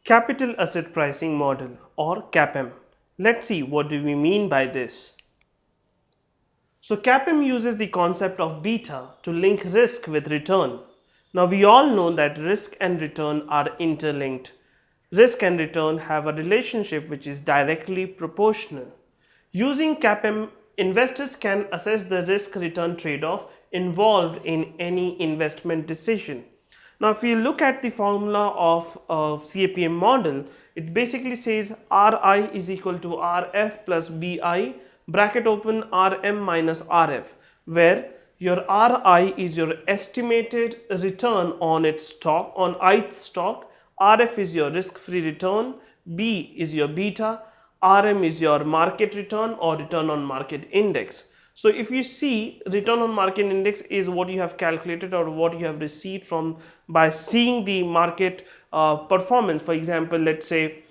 Capital Asset Pricing Model or Capm. Let's see what do we mean by this. So Capm uses the concept of beta to link risk with return. Now we all know that risk and return are interlinked. Risk and return have a relationship which is directly proportional. Using Capm, investors can assess the risk return trade-off involved in any investment decision. Now, if you look at the formula of a CAPM model, it basically says RI is equal to RF plus BI bracket open RM minus RF, where your RI is your estimated return on its stock, on ith stock, RF is your risk-free return, B is your beta, RM is your market return or return on market index. So if you see, return on market index is what you have calculated or what you have received from by seeing the market performance. For example, let's say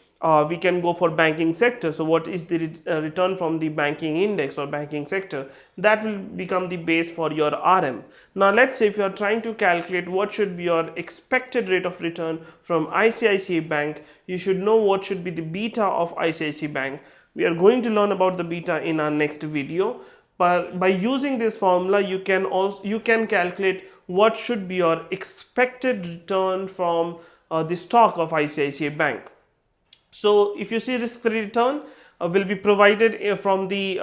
we can go for banking sector. So what is the return from the banking index or banking sector? That will become the base for your RM. Now let's say if you are trying to calculate what should be your expected rate of return from ICICI Bank, you should know what should be the beta of ICICI Bank. We are going to learn about the beta in our next video. But by using this formula, you can calculate what should be your expected return from the stock of ICICI Bank. So if you see risk-free return will be provided from the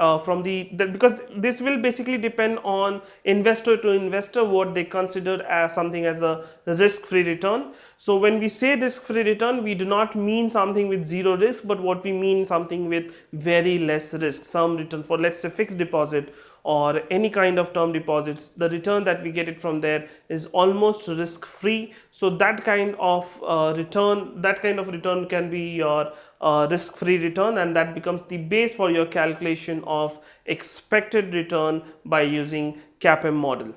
because this will basically depend on investor to investor what they consider as something as a risk-free return. So when we say risk-free return, we do not mean something with zero risk, but what we mean something with very less risk. Some return for, let's say, fixed deposit or any kind of term deposits, the return that we get it from there is almost risk free. So that kind of return can be your risk free return, and that becomes the base for your calculation of expected return by using Capm model.